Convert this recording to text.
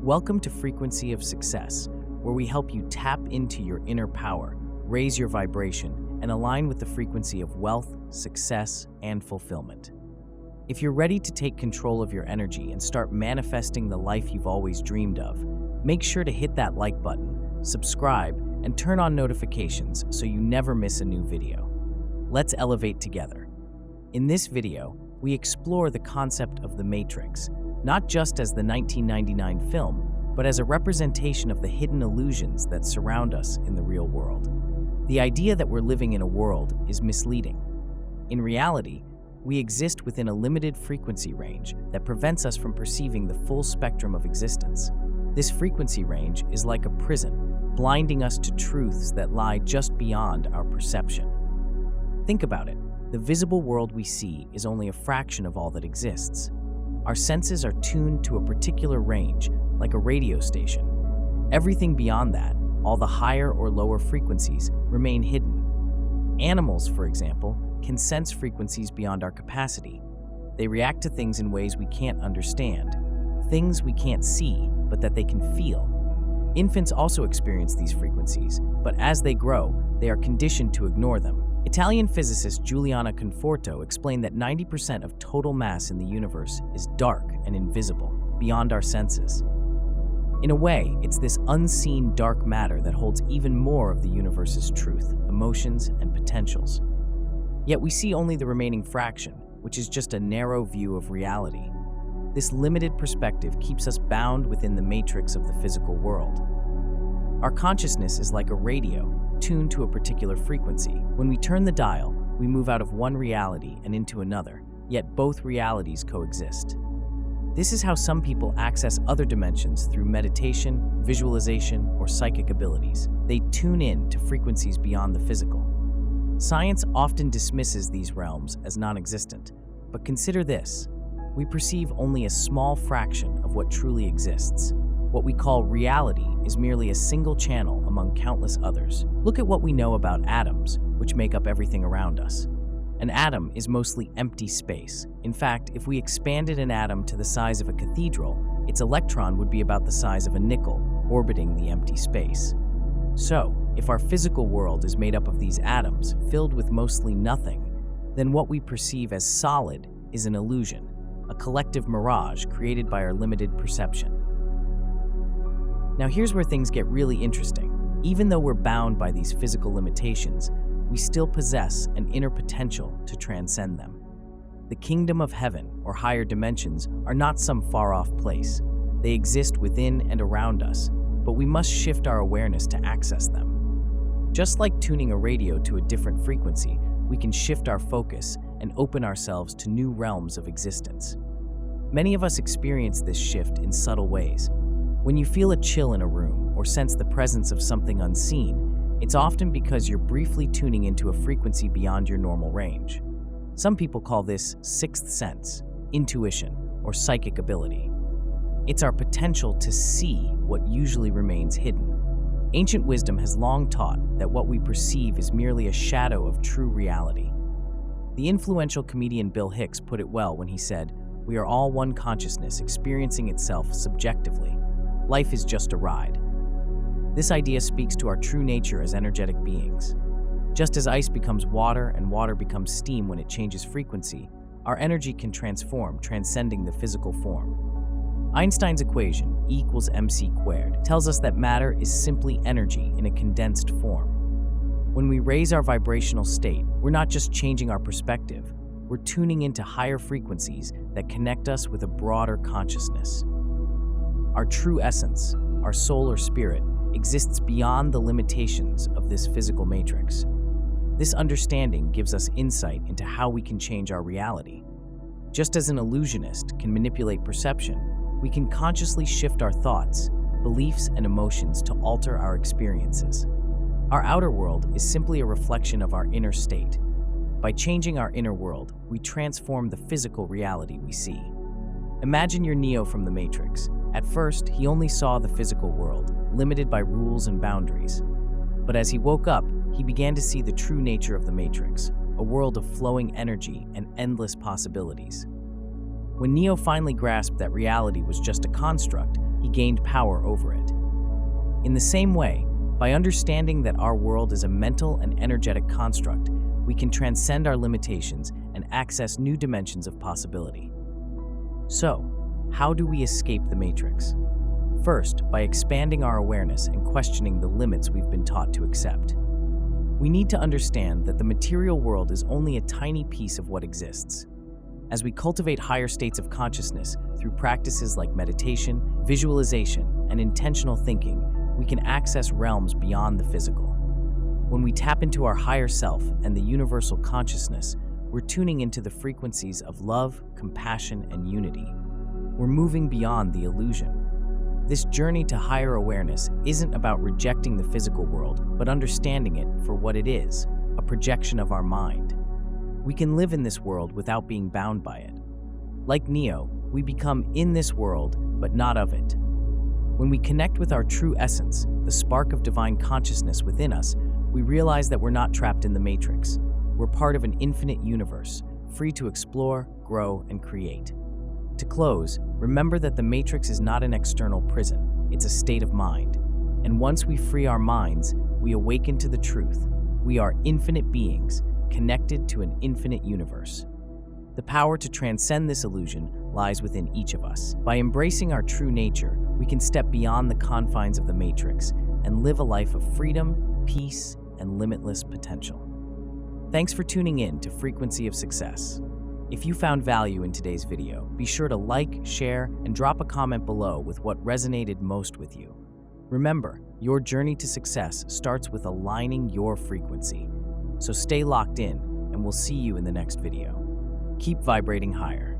Welcome to Frequency of Success, where we help you tap into your inner power, raise your vibration, and align with the frequency of wealth, success, and fulfillment. If you're ready to take control of your energy and start manifesting the life you've always dreamed of, make sure to hit that like button, subscribe, and turn on notifications so you never miss a new video. Let's elevate together. In this video, we explore the concept of the Matrix, not just as the 1999 film, but as a representation of the hidden illusions that surround us in the real world. The idea that we're living in a world is misleading. In reality, we exist within a limited frequency range that prevents us from perceiving the full spectrum of existence. This frequency range is like a prison, blinding us to truths that lie just beyond our perception. Think about it. The visible world we see is only a fraction of all that exists. Our senses are tuned to a particular range, like a radio station. Everything beyond that, all the higher or lower frequencies, remain hidden. Animals, for example, can sense frequencies beyond our capacity. They react to things in ways we can't understand, things we can't see, but that they can feel. Infants also experience these frequencies, but as they grow, they are conditioned to ignore them. Italian physicist Giuliano Conforto explained that 90% of total mass in the universe is dark and invisible, beyond our senses. In a way, it's this unseen dark matter that holds even more of the universe's truth, emotions, and potentials. Yet we see only the remaining fraction, which is just a narrow view of reality. This limited perspective keeps us bound within the matrix of the physical world. Our consciousness is like a radio, tuned to a particular frequency. When we turn the dial, we move out of one reality and into another, yet both realities coexist. This is how some people access other dimensions through meditation, visualization, or psychic abilities. They tune in to frequencies beyond the physical. Science often dismisses these realms as non-existent, but consider this. We perceive only a small fraction of what truly exists. What we call reality is merely a single channel among countless others. Look at what we know about atoms, which make up everything around us. An atom is mostly empty space. In fact, if we expanded an atom to the size of a cathedral, its electron would be about the size of a nickel, orbiting the empty space. So, if our physical world is made up of these atoms, filled with mostly nothing, then what we perceive as solid is an illusion, a collective mirage created by our limited perception. Now here's where things get really interesting. Even though we're bound by these physical limitations, we still possess an inner potential to transcend them. The kingdom of heaven, or higher dimensions, are not some far-off place. They exist within and around us, but we must shift our awareness to access them. Just like tuning a radio to a different frequency, we can shift our focus and open ourselves to new realms of existence. Many of us experience this shift in subtle ways. When you feel a chill in a room or sense the presence of something unseen, it's often because you're briefly tuning into a frequency beyond your normal range. Some people call this sixth sense, intuition, or psychic ability. It's our potential to see what usually remains hidden. Ancient wisdom has long taught that what we perceive is merely a shadow of true reality. The influential comedian Bill Hicks put it well when he said, "We are all one consciousness experiencing itself subjectively. Life is just a ride." This idea speaks to our true nature as energetic beings. Just as ice becomes water and water becomes steam when it changes frequency, our energy can transform, transcending the physical form. Einstein's equation, E equals mc squared, tells us that matter is simply energy in a condensed form. When we raise our vibrational state, we're not just changing our perspective, we're tuning into higher frequencies that connect us with a broader consciousness. Our true essence, our soul or spirit, exists beyond the limitations of this physical matrix. This understanding gives us insight into how we can change our reality. Just as an illusionist can manipulate perception, we can consciously shift our thoughts, beliefs, and emotions to alter our experiences. Our outer world is simply a reflection of our inner state. By changing our inner world, we transform the physical reality we see. Imagine you're Neo from the Matrix. At first, he only saw the physical world, limited by rules and boundaries. But as he woke up, he began to see the true nature of the Matrix, a world of flowing energy and endless possibilities. When Neo finally grasped that reality was just a construct, he gained power over it. In the same way, by understanding that our world is a mental and energetic construct, we can transcend our limitations and access new dimensions of possibility. So, how do we escape the matrix? First, by expanding our awareness and questioning the limits we've been taught to accept. We need to understand that the material world is only a tiny piece of what exists. As we cultivate higher states of consciousness through practices like meditation, visualization, and intentional thinking, we can access realms beyond the physical. When we tap into our higher self and the universal consciousness, we're tuning into the frequencies of love, compassion, and unity. We're moving beyond the illusion. This journey to higher awareness isn't about rejecting the physical world, but understanding it for what it is, a projection of our mind. We can live in this world without being bound by it. Like Neo, we become in this world, but not of it. When we connect with our true essence, the spark of divine consciousness within us, we realize that we're not trapped in the matrix. We're part of an infinite universe, free to explore, grow, and create. To close, remember that the matrix is not an external prison, it's a state of mind. And once we free our minds, we awaken to the truth. We are infinite beings, connected to an infinite universe. The power to transcend this illusion lies within each of us. By embracing our true nature, we can step beyond the confines of the matrix and live a life of freedom, peace, and limitless potential. Thanks for tuning in to Frequency of Success. If you found value in today's video, be sure to like, share, and drop a comment below with what resonated most with you. Remember, your journey to success starts with aligning your frequency. So stay locked in, and we'll see you in the next video. Keep vibrating higher.